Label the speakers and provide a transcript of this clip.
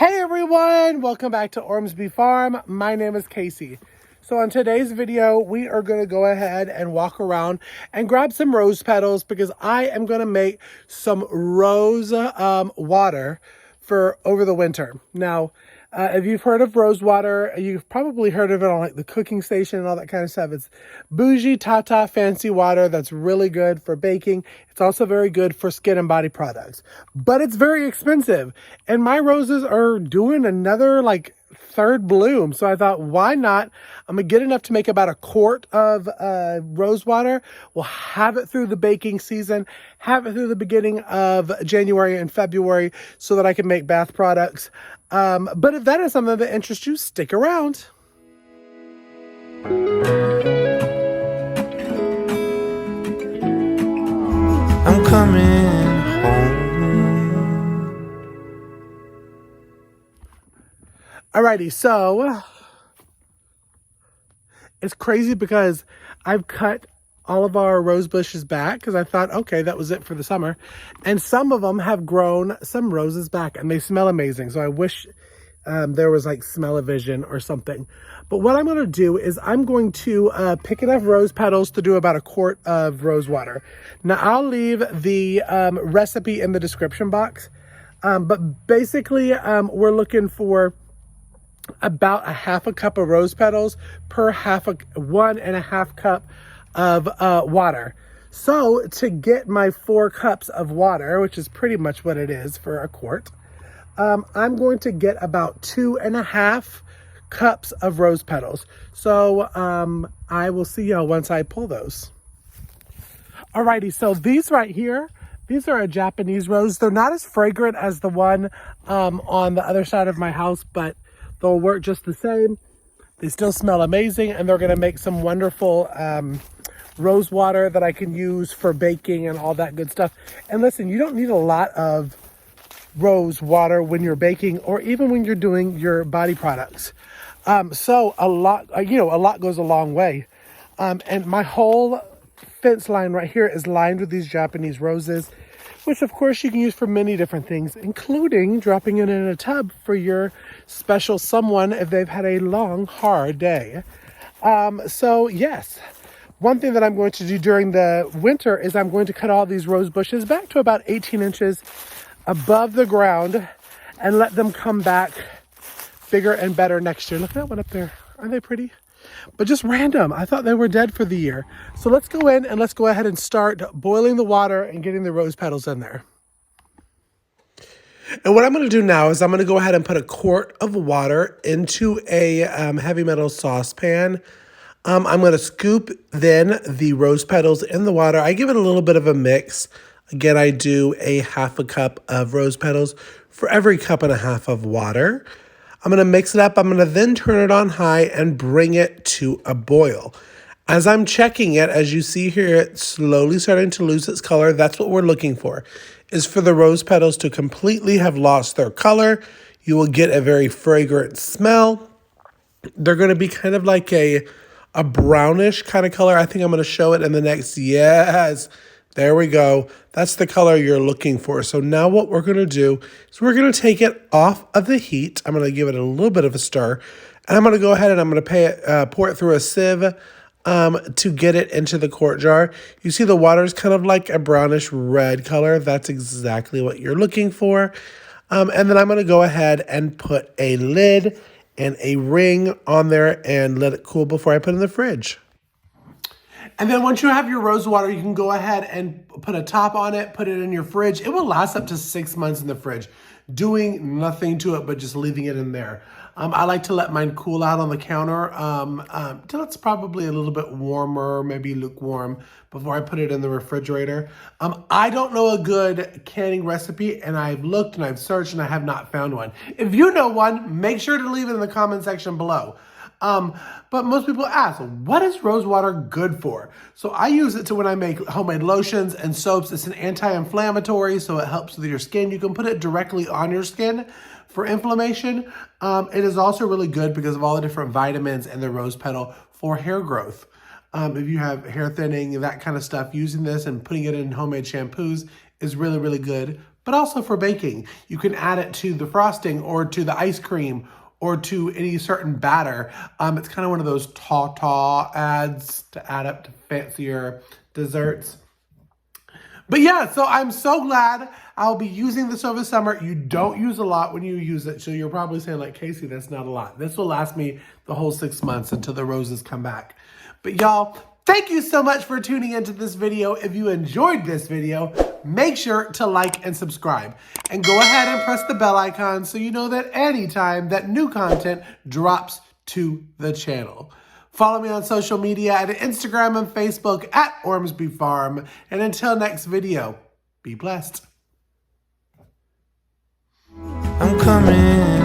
Speaker 1: Hey everyone, welcome back to Ormsby Farm. My name is Casey. So on today's video, we are going to go ahead and walk around and grab some rose petals because I am going to make some rose water for over the winter. Now, if you've heard of rose water, you've probably heard of it on like the cooking station and all that kind of stuff. It's bougie, tata, fancy water that's really good for baking. It's also very good for skin and body products, but it's very expensive. And my roses are doing another like third bloom. So I thought, why not? I'm gonna get enough to make about a quart of rose water. We'll have it through the baking season, have it through the beginning of January and February so that I can make bath products. But if that is something that interests you, stick around.
Speaker 2: I'm coming home.
Speaker 1: Alrighty, so it's crazy because I've cut all of our rose bushes back because I thought, okay, that was it for the summer. And some of them have grown some roses back and they smell amazing. So I wish there was like smell-o-vision or something. But what I'm going to do is I'm going to pick enough rose petals to do about a quart of rose water. Now I'll leave the recipe in the description box. But basically we're looking for about a half a cup of rose petals per 1.5 cup of water. So to get my 4 cups of water, which is pretty much what it is for a quart, I'm going to get about 2.5 cups of rose petals. So I will see y'all once I pull those. Alrighty, so these right here, these are a Japanese rose. They're not as fragrant as the one on the other side of my house, but they'll work just the same. They still smell amazing, and they're gonna make some wonderful rose water that I can use for baking and all that good stuff. And listen, you don't need a lot of rose water when you're baking or even when you're doing your body products. So a lot goes a long way. And my whole fence line right here is lined with these Japanese roses, which of course you can use for many different things, including dropping it in a tub for your special someone if they've had a long, hard day. So yes, one thing that I'm going to do during the winter is I'm going to cut all these rose bushes back to about 18 inches above the ground and let them come back bigger and better next year. Look at that one up there. Aren't they pretty? But just random. I thought they were dead for the year. So let's go in and let's go ahead and start boiling the water and getting the rose petals in there. And what I'm going to do now is I'm going to go ahead and put a quart of water into a heavy metal saucepan. I'm going to scoop then the rose petals in the water. I give it a little bit of a mix. Again, I do a 1/2 cup of rose petals for every 1.5 cups of water. I'm going to mix it up. I'm going to then turn it on high and bring it to a boil. As I'm checking it, as you see here, it's slowly starting to lose its color. That's what we're looking for, is for the rose petals to completely have lost their color. You will get a very fragrant smell. They're going to be kind of like a brownish kind of color. I think I'm going to show it in the next, yes, there we go. That's the color you're looking for. So now what we're going to do is we're going to take it off of the heat. I'm going to give it a little bit of a stir. And I'm going to go ahead and I'm going to pour it through a sieve to get it into the quart jar. You see the water is kind of like a brownish red color. That's exactly what you're looking for. And then I'm going to go ahead and put a lid and a ring on there and let it cool before I put it in the fridge. And then once you have your rose water, you can go ahead and put a top on it, put it in your fridge. It will last up to 6 months in the fridge, doing nothing to it but just leaving it in there. I like to let mine cool out on the counter till it's probably a little bit warmer, maybe lukewarm, before I put it in the refrigerator. I don't know a good canning recipe, and I've looked and I've searched and I have not found one. If you know one, make sure to leave it in the comment section below. But most people ask, what is rose water good for? So I use it to when I make homemade lotions and soaps. It's an anti-inflammatory, so it helps with your skin. You can put it directly on your skin for inflammation. It is also really good because of all the different vitamins in the rose petal for hair growth. If you have hair thinning, that kind of stuff, using this and putting it in homemade shampoos is really, really good but also for baking. You can add it to the frosting or to the ice cream or to any certain batter. It's kind of one of those ta-ta ads to add up to fancier desserts. But yeah, so I'm so glad I'll be using this over summer. You don't use a lot when you use it, so you're probably saying like, Casey, that's not a lot. This will last me the whole 6 months until the roses come back. But y'all, thank you so much for tuning into this video. If you enjoyed this video, make sure to like and subscribe. And go ahead and press the bell icon so you know that anytime that new content drops to the channel. Follow me on social media at Instagram and Facebook at Ormsby Farm. And until next video, be blessed.
Speaker 2: I'm coming